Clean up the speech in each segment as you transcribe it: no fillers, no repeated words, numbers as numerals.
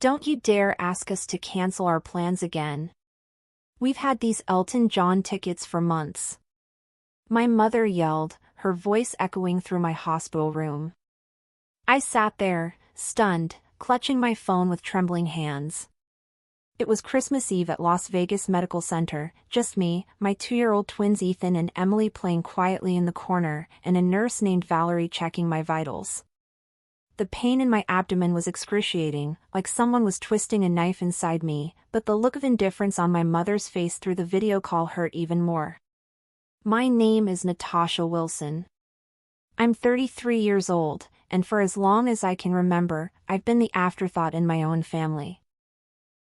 Don't you dare ask us to cancel our plans again. We've had these Elton John tickets for months. My mother yelled, her voice echoing through my hospital room. I sat there, stunned, clutching my phone with trembling hands. It was Christmas Eve at Las Vegas Medical Center, just me, my 2-year-old twins Ethan and Emily playing quietly in the corner, and a nurse named Valerie checking my vitals. The pain in my abdomen was excruciating, like someone was twisting a knife inside me, but the look of indifference on my mother's face through the video call hurt even more. My name is Natasha Wilson. I'm 33 years old, and for as long as I can remember, I've been the afterthought in my own family.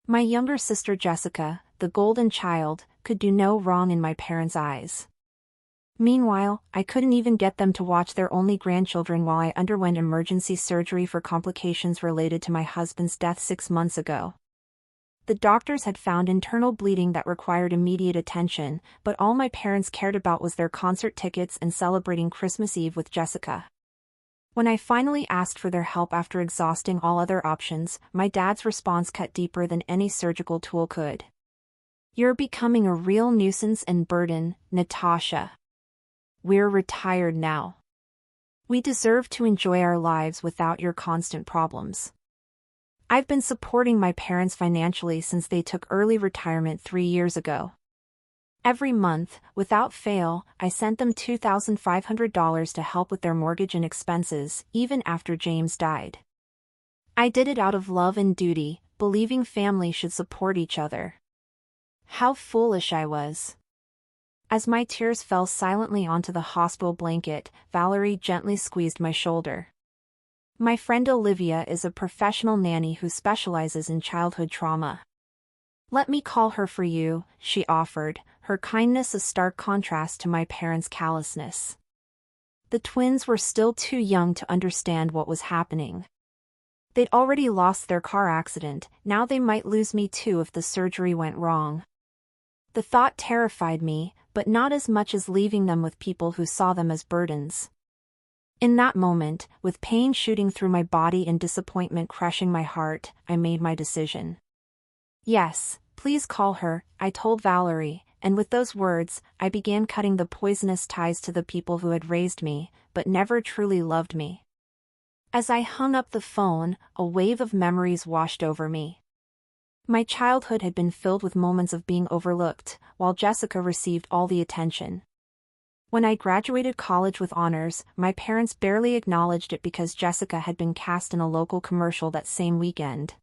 My younger sister Jessica, the golden child, could do no wrong in my parents' eyes. Meanwhile, I couldn't even get them to watch their only grandchildren while I underwent emergency surgery for complications related to my husband's death 6 months ago. The doctors had found internal bleeding that required immediate attention, but all my parents cared about was their concert tickets and celebrating Christmas Eve with Jessica. When I finally asked for their help after exhausting all other options, my dad's response cut deeper than any surgical tool could. You're becoming a real nuisance and burden, Natasha. We're retired now. We deserve to enjoy our lives without your constant problems. I've been supporting my parents financially since they took early retirement 3 years ago. Every month, without fail, I sent them $2,500 to help with their mortgage and expenses, even after James died. I did it out of love and duty, believing family should support each other. How foolish I was. As my tears fell silently onto the hospital blanket, Valerie gently squeezed my shoulder. My friend Olivia is a professional nanny who specializes in childhood trauma. Let me call her for you, she offered, her kindness a stark contrast to my parents' callousness. The twins were still too young to understand what was happening. They'd already lost their car accident, now they might lose me too if the surgery went wrong. The thought terrified me, but not as much as leaving them with people who saw them as burdens. In that moment, with pain shooting through my body and disappointment crushing my heart, I made my decision. Yes, please call her, I told Valerie, and with those words, I began cutting the poisonous ties to the people who had raised me, but never truly loved me. As I hung up the phone, a wave of memories washed over me. My childhood had been filled with moments of being overlooked, while Jessica received all the attention. When I graduated college with honors, my parents barely acknowledged it because Jessica had been cast in a local commercial that same weekend.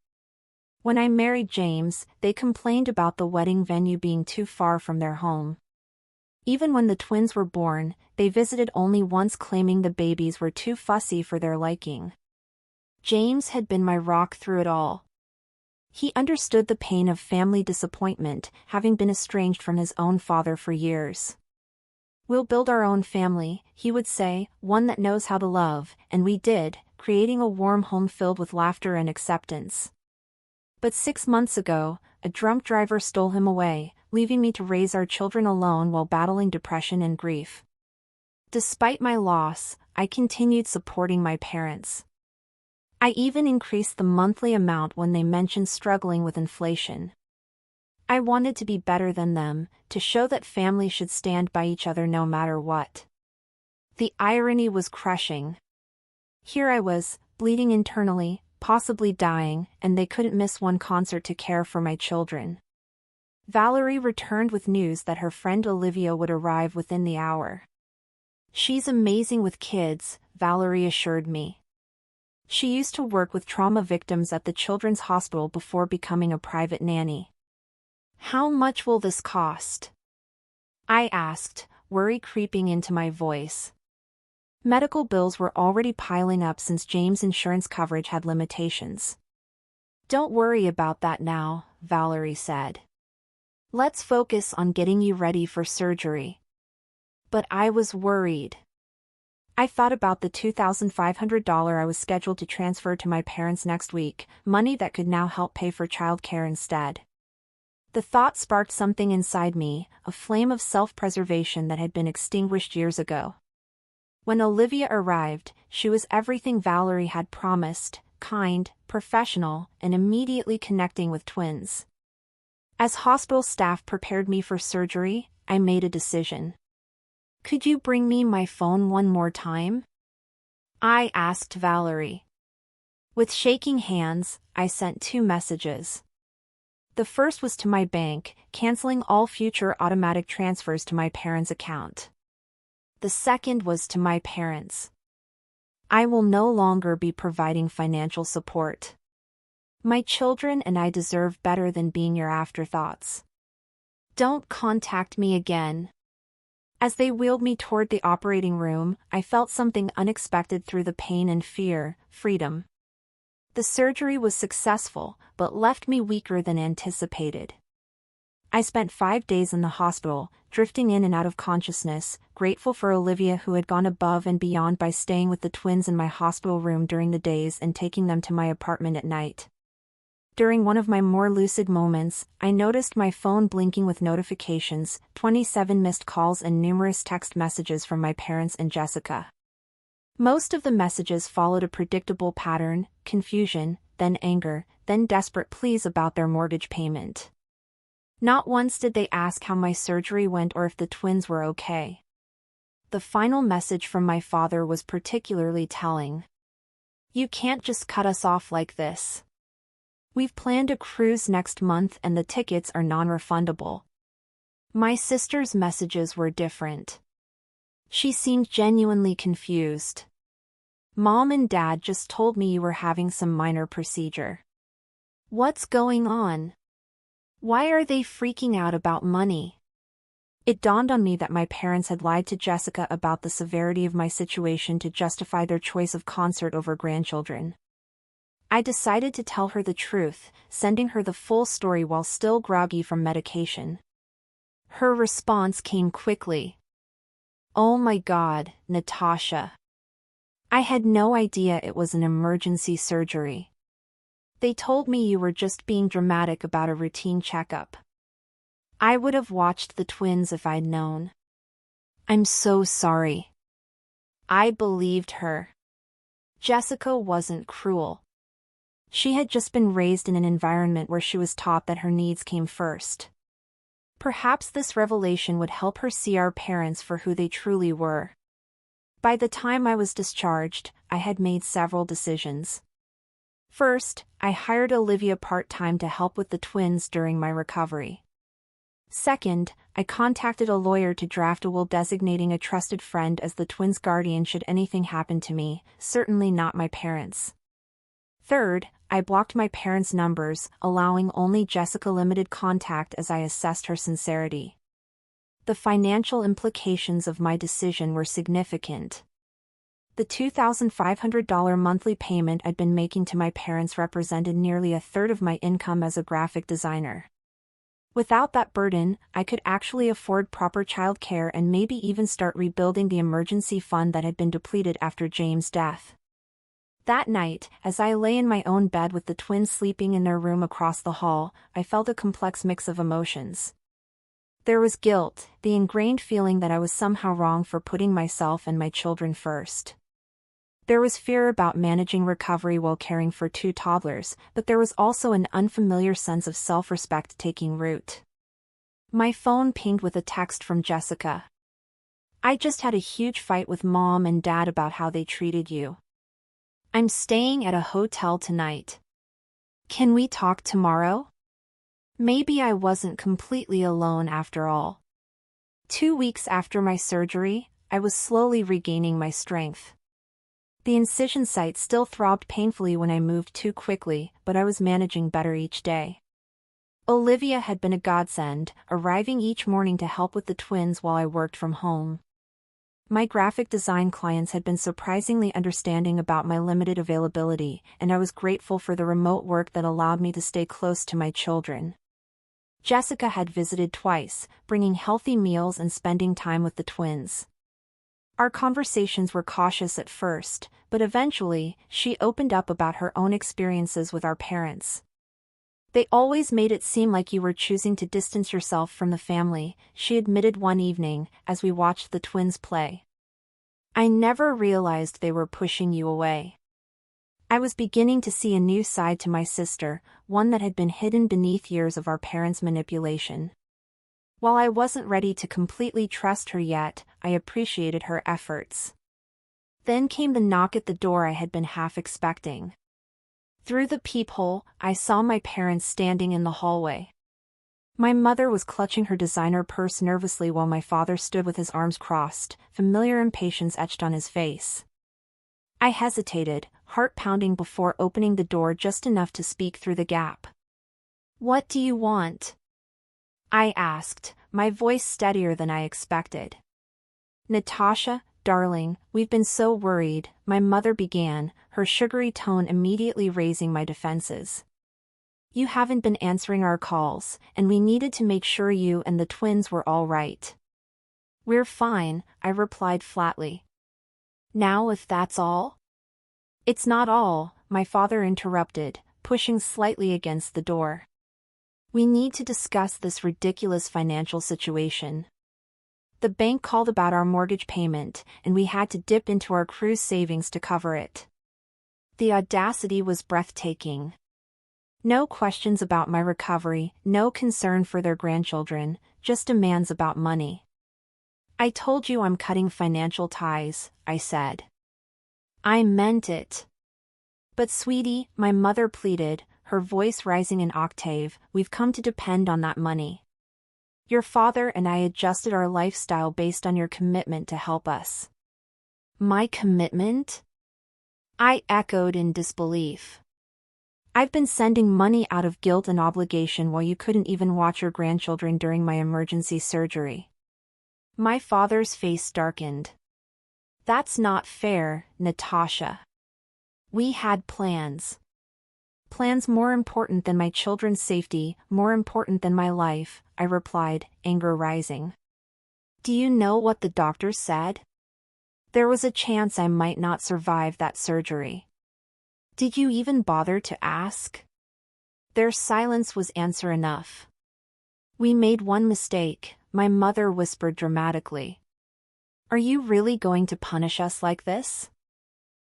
When I married James, they complained about the wedding venue being too far from their home. Even when the twins were born, they visited only once, claiming the babies were too fussy for their liking. James had been my rock through it all. He understood the pain of family disappointment, having been estranged from his own father for years. We'll build our own family, he would say, one that knows how to love, and we did, creating a warm home filled with laughter and acceptance. But 6 months ago, a drunk driver stole him away, leaving me to raise our children alone while battling depression and grief. Despite my loss, I continued supporting my parents. I even increased the monthly amount when they mentioned struggling with inflation. I wanted to be better than them, to show that family should stand by each other no matter what. The irony was crushing. Here I was, bleeding internally, possibly dying, and they couldn't miss one concert to care for my children. Valerie returned with news that her friend Olivia would arrive within the hour. She's amazing with kids, Valerie assured me. She used to work with trauma victims at the children's hospital before becoming a private nanny. How much will this cost? I asked, worry creeping into my voice. Medical bills were already piling up since James' insurance coverage had limitations. Don't worry about that now, Valerie said. Let's focus on getting you ready for surgery. But I was worried. I thought about the $2,500 I was scheduled to transfer to my parents next week, money that could now help pay for childcare instead. The thought sparked something inside me, a flame of self-preservation that had been extinguished years ago. When Olivia arrived, she was everything Valerie had promised, kind, professional, and immediately connecting with twins. As hospital staff prepared me for surgery, I made a decision. "Could you bring me my phone one more time?" I asked Valerie. With shaking hands, I sent 2 messages. The first was to my bank, canceling all future automatic transfers to my parents' account. The second was to my parents. "I will no longer be providing financial support. My children and I deserve better than being your afterthoughts. Don't contact me again." As they wheeled me toward the operating room, I felt something unexpected through the pain and fear: freedom. The surgery was successful, but left me weaker than anticipated. I spent 5 days in the hospital, drifting in and out of consciousness, grateful for Olivia, who had gone above and beyond by staying with the twins in my hospital room during the days and taking them to my apartment at night. During one of my more lucid moments, I noticed my phone blinking with notifications, 27 missed calls and numerous text messages from my parents and Jessica. Most of the messages followed a predictable pattern: confusion, then anger, then desperate pleas about their mortgage payment. Not once did they ask how my surgery went or if the twins were okay. The final message from my father was particularly telling. "You can't just cut us off like this. We've planned a cruise next month and the tickets are non-refundable." My sister's messages were different. She seemed genuinely confused. "Mom and Dad just told me you were having some minor procedure. What's going on? Why are they freaking out about money?" It dawned on me that my parents had lied to Jessica about the severity of my situation to justify their choice of concert over grandchildren. I decided to tell her the truth, sending her the full story while still groggy from medication. Her response came quickly. "Oh my God, Natasha. I had no idea it was an emergency surgery. They told me you were just being dramatic about a routine checkup. I would have watched the twins if I'd known. I'm so sorry." I believed her. Jessica wasn't cruel. She had just been raised in an environment where she was taught that her needs came first. Perhaps this revelation would help her see our parents for who they truly were. By the time I was discharged, I had made several decisions. First, I hired Olivia part-time to help with the twins during my recovery. Second, I contacted a lawyer to draft a will designating a trusted friend as the twins' guardian should anything happen to me, certainly not my parents. Third, I blocked my parents' numbers, allowing only Jessica limited contact as I assessed her sincerity. The financial implications of my decision were significant. The $2,500 monthly payment I'd been making to my parents represented nearly a third of my income as a graphic designer. Without that burden, I could actually afford proper childcare and maybe even start rebuilding the emergency fund that had been depleted after James' death. That night, as I lay in my own bed with the twins sleeping in their room across the hall, I felt a complex mix of emotions. There was guilt, the ingrained feeling that I was somehow wrong for putting myself and my children first. There was fear about managing recovery while caring for 2 toddlers, but there was also an unfamiliar sense of self-respect taking root. My phone pinged with a text from Jessica. "I just had a huge fight with Mom and Dad about how they treated you. I'm staying at a hotel tonight. Can we talk tomorrow?" Maybe I wasn't completely alone after all. 2 weeks after my surgery, I was slowly regaining my strength. The incision site still throbbed painfully when I moved too quickly, but I was managing better each day. Olivia had been a godsend, arriving each morning to help with the twins while I worked from home. My graphic design clients had been surprisingly understanding about my limited availability, and I was grateful for the remote work that allowed me to stay close to my children. Jessica had visited twice, bringing healthy meals and spending time with the twins. Our conversations were cautious at first, but eventually, she opened up about her own experiences with our parents. "They always made it seem like you were choosing to distance yourself from the family," she admitted one evening, as we watched the twins play. "I never realized they were pushing you away. I was beginning to see a new side to my sister, one that had been hidden beneath years of our parents' manipulation. While I wasn't ready to completely trust her yet, I appreciated her efforts. Then came the knock at the door I had been half expecting. Through the peephole, I saw my parents standing in the hallway. My mother was clutching her designer purse nervously while my father stood with his arms crossed, familiar impatience etched on his face. I hesitated, heart pounding before opening the door just enough to speak through the gap. "What do you want?" I asked, my voice steadier than I expected. "Natasha, darling, we've been so worried," my mother began, her sugary tone immediately raising my defenses. "You haven't been answering our calls, and we needed to make sure you and the twins were all right." "We're fine," I replied flatly. "Now if that's all?" "It's not all," my father interrupted, pushing slightly against the door. "We need to discuss this ridiculous financial situation. The bank called about our mortgage payment, and we had to dip into our cruise savings to cover it." The audacity was breathtaking. No questions about my recovery, no concern for their grandchildren, just demands about money. "I told you I'm cutting financial ties," I said. "I meant it." "But sweetie," my mother pleaded, her voice rising an octave, "we've come to depend on that money. Your father and I adjusted our lifestyle based on your commitment to help us." "My commitment?" I echoed in disbelief. "I've been sending money out of guilt and obligation while you couldn't even watch your grandchildren during my emergency surgery." My father's face darkened. "That's not fair, Natasha. We had plans. Plans more important than my children's safety, more important than my life," I replied, anger rising. "Do you know what the doctors said? There was a chance I might not survive that surgery." "Did you even bother to ask?" Their silence was answer enough. "We made one mistake," my mother whispered dramatically. "Are you really going to punish us like this?"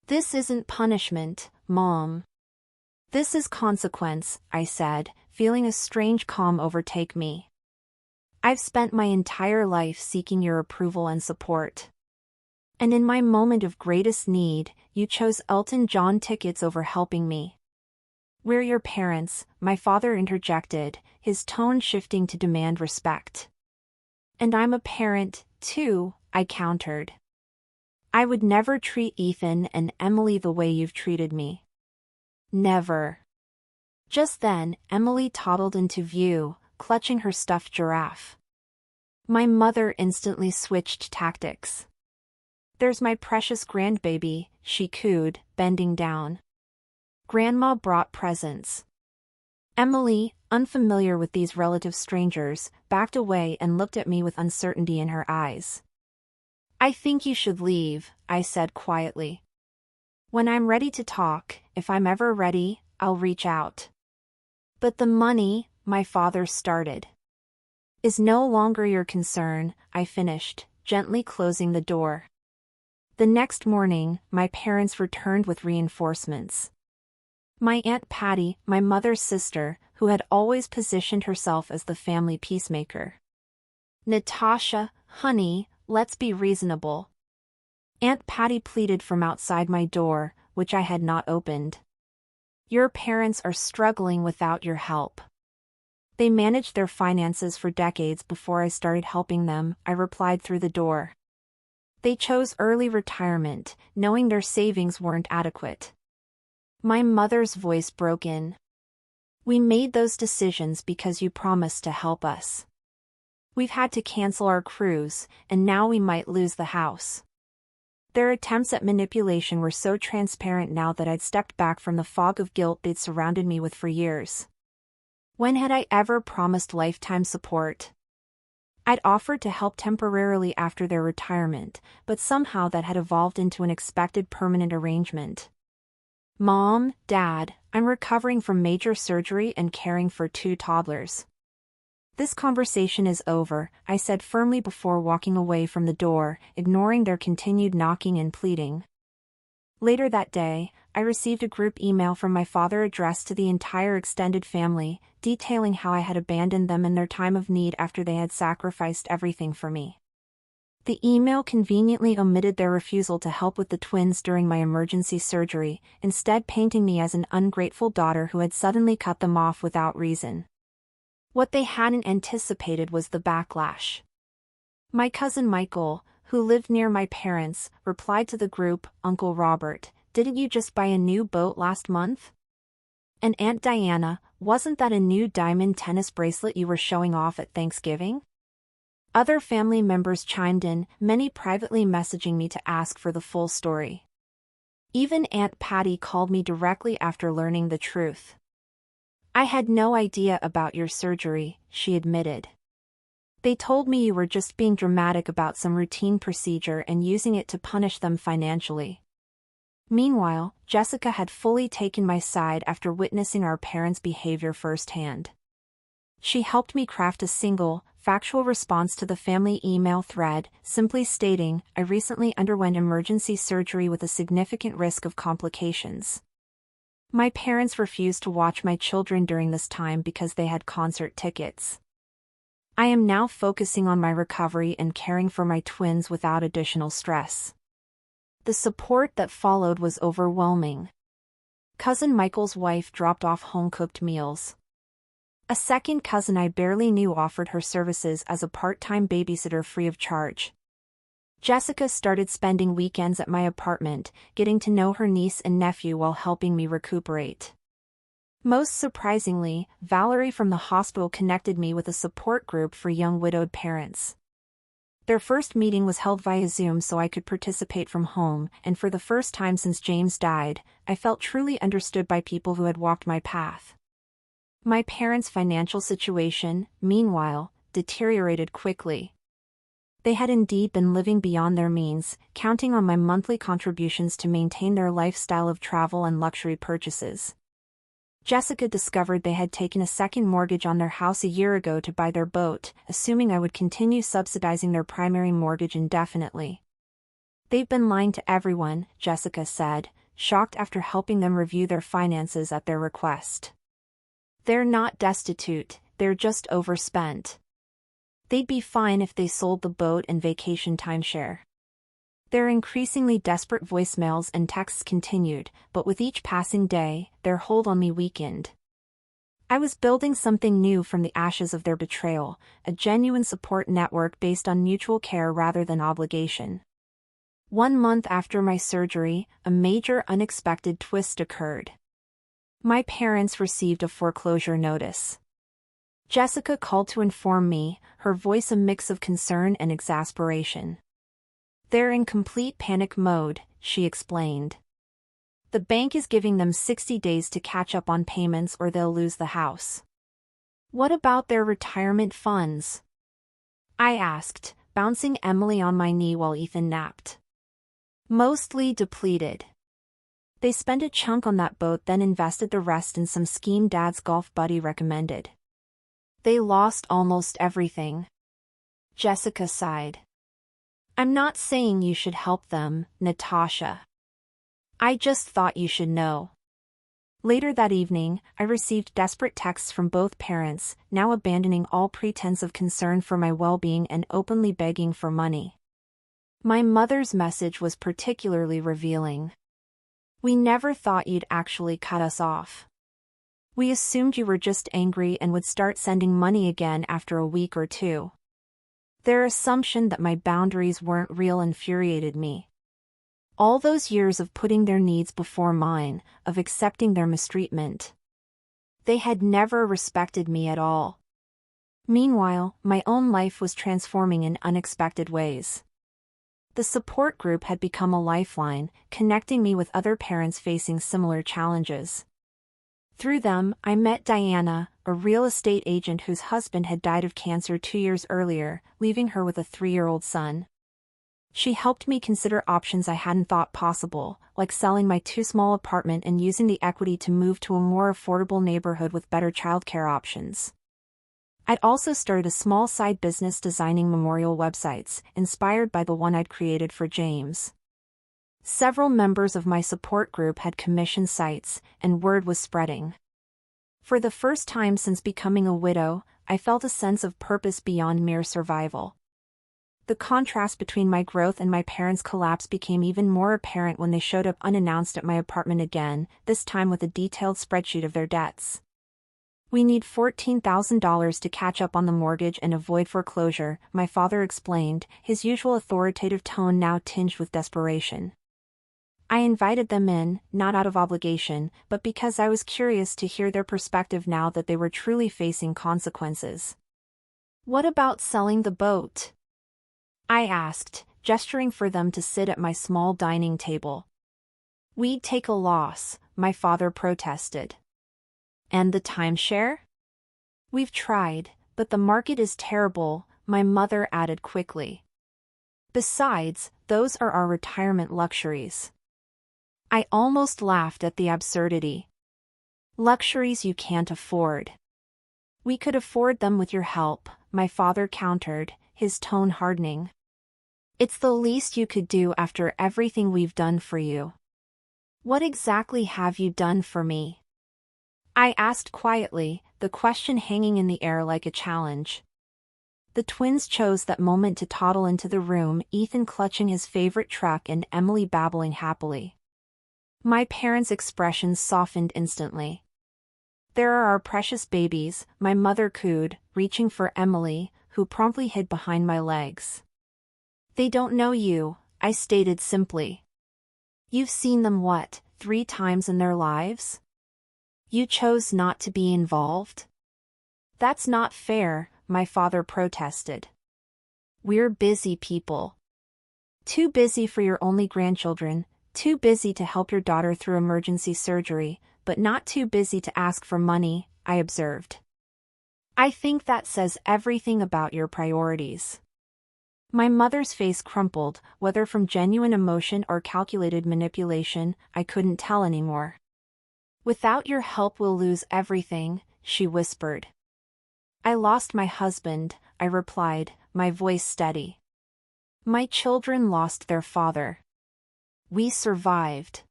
"This isn't punishment, Mom. This is consequence," I said, feeling a strange calm overtake me. "I've spent my entire life seeking your approval and support. And in my moment of greatest need, you chose Elton John tickets over helping me." "We're your parents," my father interjected, his tone shifting to demand respect. "And I'm a parent, too," I countered. "I would never treat Ethan and Emily the way you've treated me." "Never." Just then, Emily toddled into view, clutching her stuffed giraffe. My mother instantly switched tactics. "There's my precious grandbaby," she cooed, bending down. "Grandma brought presents." Emily, unfamiliar with these relative strangers, backed away and looked at me with uncertainty in her eyes. "I think you should leave," I said quietly. "When I'm ready to talk, if I'm ever ready, I'll reach out." "But the money," my father started. "Is no longer your concern," I finished, gently closing the door. The next morning, my parents returned with reinforcements. My Aunt Patty, my mother's sister, who had always positioned herself as the family peacemaker. "Natasha, honey, let's be reasonable." Aunt Patty pleaded from outside my door, which I had not opened. "Your parents are struggling without your help. They managed their finances for decades before I started helping them," I replied through the door. "They chose early retirement, knowing their savings weren't adequate." My mother's voice broke in. "We made those decisions because you promised to help us. We've had to cancel our cruise, and now we might lose the house." Their attempts at manipulation were so transparent now that I'd stepped back from the fog of guilt they'd surrounded me with for years. When had I ever promised lifetime support? I'd offered to help temporarily after their retirement, but somehow that had evolved into an expected permanent arrangement. "Mom, Dad, I'm recovering from major surgery and caring for 2 toddlers. This conversation is over," I said firmly before walking away from the door, ignoring their continued knocking and pleading. Later that day, I received a group email from my father addressed to the entire extended family, detailing how I had abandoned them in their time of need after they had sacrificed everything for me. The email conveniently omitted their refusal to help with the twins during my emergency surgery, instead painting me as an ungrateful daughter who had suddenly cut them off without reason. What they hadn't anticipated was the backlash. My cousin Michael, who lived near my parents, replied to the group, "Uncle Robert, didn't you just buy a new boat last month?" And Aunt Diana, wasn't that a new diamond tennis bracelet you were showing off at Thanksgiving? Other family members chimed in, many privately messaging me to ask for the full story. Even Aunt Patty called me directly after learning the truth. "I had no idea about your surgery," she admitted. "They told me you were just being dramatic about some routine procedure and using it to punish them financially." Meanwhile, Jessica had fully taken my side after witnessing our parents' behavior firsthand. She helped me craft a single, factual response to the family email thread, simply stating, "I recently underwent emergency surgery with a significant risk of complications. My parents refused to watch my children during this time because they had concert tickets. I am now focusing on my recovery and caring for my twins without additional stress." The support that followed was overwhelming. Cousin Michael's wife dropped off home-cooked meals. A second cousin I barely knew offered her services as a part-time babysitter free of charge. Jessica started spending weekends at my apartment, getting to know her niece and nephew while helping me recuperate. Most surprisingly, Valerie from the hospital connected me with a support group for young widowed parents. Their first meeting was held via Zoom so I could participate from home, and for the first time since James died, I felt truly understood by people who had walked my path. My parents' financial situation, meanwhile, deteriorated quickly. They had indeed been living beyond their means, counting on my monthly contributions to maintain their lifestyle of travel and luxury purchases. Jessica discovered they had taken a second mortgage on their house a year ago to buy their boat, assuming I would continue subsidizing their primary mortgage indefinitely. "They've been lying to everyone," Jessica said, shocked after helping them review their finances at their request. "They're not destitute, they're just overspent. They'd be fine if they sold the boat and vacation timeshare." Their increasingly desperate voicemails and texts continued, but with each passing day, their hold on me weakened. I was building something new from the ashes of their betrayal, a genuine support network based on mutual care rather than obligation. 1 month after my surgery, a major unexpected twist occurred. My parents received a foreclosure notice. Jessica called to inform me, her voice a mix of concern and exasperation. "They're in complete panic mode," she explained. "The bank is giving them 60 days to catch up on payments or they'll lose the house." "What about their retirement funds?" I asked, bouncing Emily on my knee while Ethan napped. "Mostly depleted. They spent a chunk on that boat then invested the rest in some scheme Dad's golf buddy recommended. They lost almost everything." Jessica sighed. "I'm not saying you should help them, Natasha. I just thought you should know." Later that evening, I received desperate texts from both parents, now abandoning all pretense of concern for my well-being and openly begging for money. My mother's message was particularly revealing. "We never thought you'd actually cut us off. We assumed you were just angry and would start sending money again after a week or two." Their assumption that my boundaries weren't real infuriated me. All those years of putting their needs before mine, of accepting their mistreatment. They had never respected me at all. Meanwhile, my own life was transforming in unexpected ways. The support group had become a lifeline, connecting me with other parents facing similar challenges. Through them, I met Diana, a real estate agent whose husband had died of cancer 2 years earlier, leaving her with a 3-year-old son. She helped me consider options I hadn't thought possible, like selling my too-small apartment and using the equity to move to a more affordable neighborhood with better childcare options. I'd also started a small side business designing memorial websites, inspired by the one I'd created for James. Several members of my support group had commissioned sites, and word was spreading. For the first time since becoming a widow, I felt a sense of purpose beyond mere survival. The contrast between my growth and my parents' collapse became even more apparent when they showed up unannounced at my apartment again, this time with a detailed spreadsheet of their debts. "We need $14,000 to catch up on the mortgage and avoid foreclosure," my father explained, his usual authoritative tone now tinged with desperation. I invited them in, not out of obligation, but because I was curious to hear their perspective now that they were truly facing consequences. "What about selling the boat?" I asked, gesturing for them to sit at my small dining table. "We'd take a loss," my father protested. "And the timeshare?" "We've tried, but the market is terrible," my mother added quickly. "Besides, those are our retirement luxuries." I almost laughed at the absurdity. "Luxuries you can't afford." "We could afford them with your help," my father countered, his tone hardening. "It's the least you could do after everything we've done for you." "What exactly have you done for me?" I asked quietly, the question hanging in the air like a challenge. The twins chose that moment to toddle into the room, Ethan clutching his favorite truck and Emily babbling happily. My parents' expressions softened instantly. "There are our precious babies," my mother cooed, reaching for Emily, who promptly hid behind my legs. "They don't know you," I stated simply. "You've seen them 3 times in their lives? You chose not to be involved?" "That's not fair," my father protested. "We're busy people." "Too busy for your only grandchildren, too busy to help your daughter through emergency surgery, but not too busy to ask for money," I observed. "I think that says everything about your priorities." My mother's face crumpled, whether from genuine emotion or calculated manipulation, I couldn't tell anymore. "Without your help we'll lose everything," she whispered. "I lost my husband," I replied, my voice steady. "My children lost their father. We survived.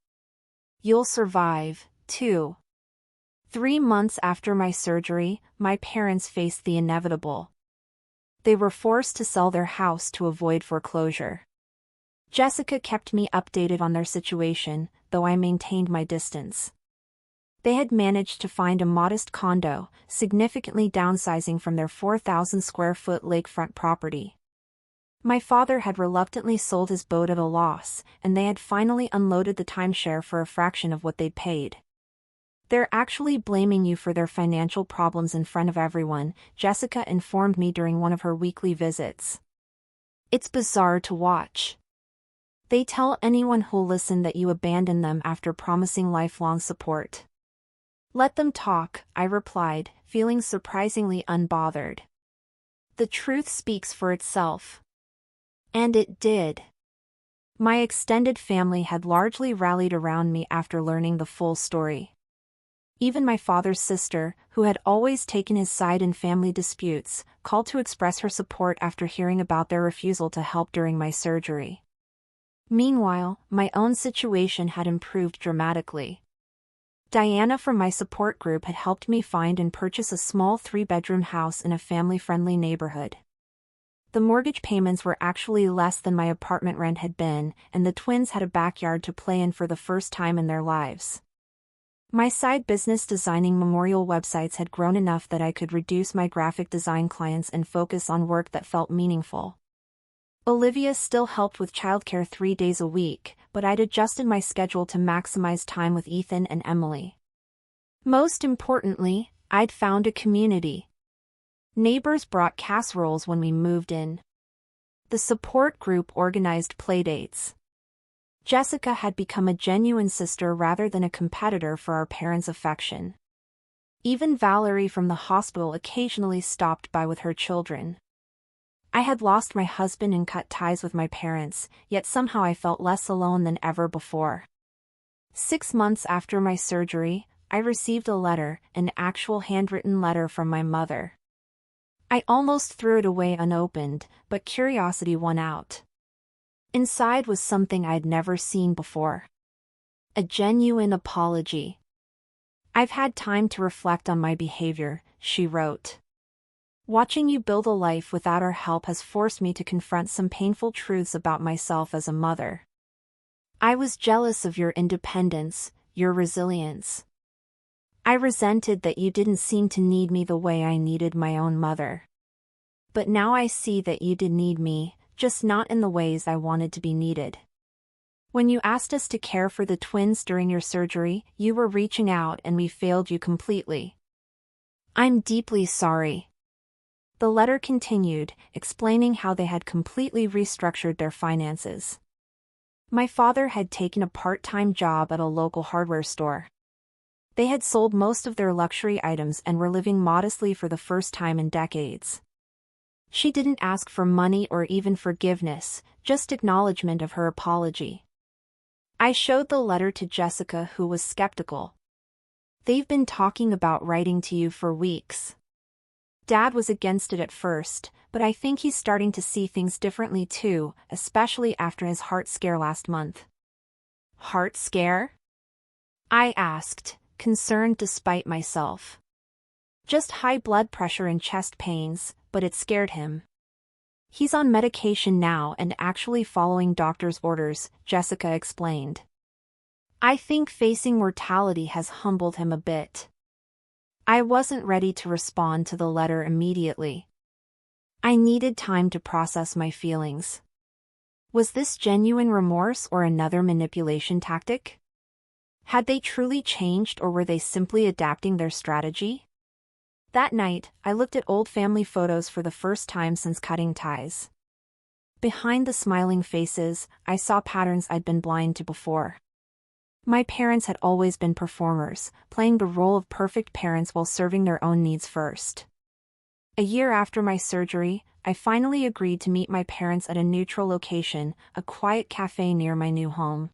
You'll survive, too." 3 months after my surgery, my parents faced the inevitable. They were forced to sell their house to avoid foreclosure. Jessica kept me updated on their situation, though I maintained my distance. They had managed to find a modest condo, significantly downsizing from their 4,000-square-foot lakefront property. My father had reluctantly sold his boat at a loss, and they had finally unloaded the timeshare for a fraction of what they'd paid. "They're actually blaming you for their financial problems in front of everyone," Jessica informed me during one of her weekly visits. "It's bizarre to watch. They tell anyone who'll listen that you abandoned them after promising lifelong support." "Let them talk," I replied, feeling surprisingly unbothered. "The truth speaks for itself." And it did. My extended family had largely rallied around me after learning the full story. Even my father's sister, who had always taken his side in family disputes, called to express her support after hearing about their refusal to help during my surgery. Meanwhile, my own situation had improved dramatically. Diana from my support group had helped me find and purchase a small 3-bedroom house in a family-friendly neighborhood. The mortgage payments were actually less than my apartment rent had been, and the twins had a backyard to play in for the first time in their lives. My side business designing memorial websites had grown enough that I could reduce my graphic design clients and focus on work that felt meaningful. Olivia still helped with childcare 3 days a week, but I'd adjusted my schedule to maximize time with Ethan and Emily. Most importantly, I'd found a community. Neighbors brought casseroles when we moved in. The support group organized playdates. Jessica had become a genuine sister rather than a competitor for our parents' affection. Even Valerie from the hospital occasionally stopped by with her children. I had lost my husband and cut ties with my parents, yet somehow I felt less alone than ever before. 6 months after my surgery, I received a letter, an actual handwritten letter from my mother. I almost threw it away unopened, but curiosity won out. Inside was something I'd never seen before. A genuine apology. "I've had time to reflect on my behavior," she wrote. "Watching you build a life without our help has forced me to confront some painful truths about myself as a mother. I was jealous of your independence, your resilience. I resented that you didn't seem to need me the way I needed my own mother. But now I see that you did need me, just not in the ways I wanted to be needed. When you asked us to care for the twins during your surgery, you were reaching out and we failed you completely. I'm deeply sorry." The letter continued, explaining how they had completely restructured their finances. My father had taken a part-time job at a local hardware store. They had sold most of their luxury items and were living modestly for the first time in decades. She didn't ask for money or even forgiveness, just acknowledgement of her apology. I showed the letter to Jessica, who was skeptical. "They've been talking about writing to you for weeks. Dad was against it at first, but I think he's starting to see things differently too, especially after his heart scare last month." "Heart scare?" I asked, concerned despite myself. "Just high blood pressure and chest pains, but it scared him. He's on medication now and actually following doctor's orders," Jessica explained. "I think facing mortality has humbled him a bit." I wasn't ready to respond to the letter immediately. I needed time to process my feelings. Was this genuine remorse or another manipulation tactic? Had they truly changed or were they simply adapting their strategy? That night, I looked at old family photos for the first time since cutting ties. Behind the smiling faces, I saw patterns I'd been blind to before. My parents had always been performers, playing the role of perfect parents while serving their own needs first. A year after my surgery, I finally agreed to meet my parents at a neutral location, a quiet cafe near my new home.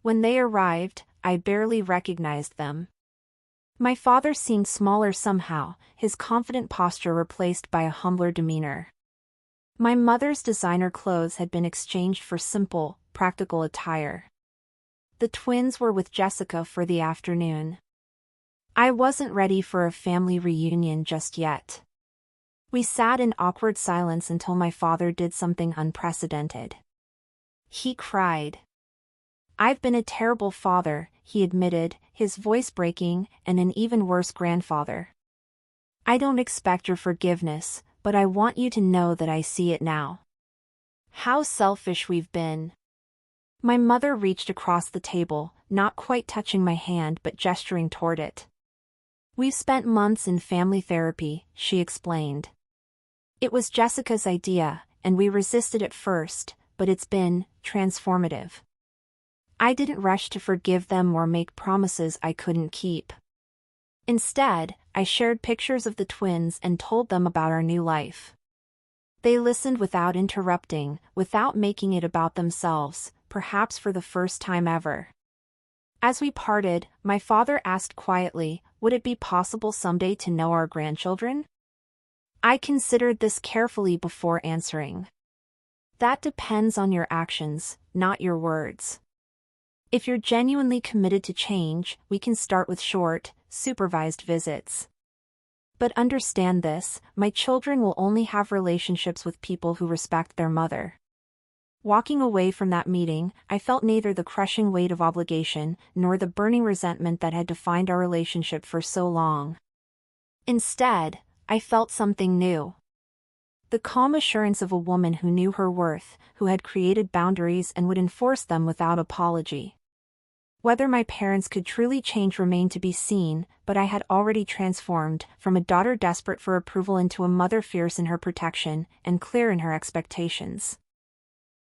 When they arrived, I barely recognized them. My father seemed smaller somehow, his confident posture replaced by a humbler demeanor. My mother's designer clothes had been exchanged for simple, practical attire. The twins were with Jessica for the afternoon. I wasn't ready for a family reunion just yet. We sat in awkward silence until my father did something unprecedented. He cried. "I've been a terrible father," he admitted, his voice breaking, "and an even worse grandfather. I don't expect your forgiveness, but I want you to know that I see it now. How selfish we've been." My mother reached across the table, not quite touching my hand but gesturing toward it. "We've spent months in family therapy," she explained. "It was Jessica's idea, and we resisted at first, but it's been transformative. I didn't rush to forgive them or make promises I couldn't keep. Instead, I shared pictures of the twins and told them about our new life. They listened without interrupting, without making it about themselves, perhaps for the first time ever. As we parted, my father asked quietly, would it be possible someday to know our grandchildren? I considered this carefully before answering. That depends on your actions, not your words. If you're genuinely committed to change, we can start with short, supervised visits. But understand this, my children will only have relationships with people who respect their mother. Walking away from that meeting, I felt neither the crushing weight of obligation nor the burning resentment that had defined our relationship for so long. Instead, I felt something new. The calm assurance of a woman who knew her worth, who had created boundaries and would enforce them without apology. Whether my parents could truly change remained to be seen, but I had already transformed, from a daughter desperate for approval into a mother fierce in her protection and clear in her expectations.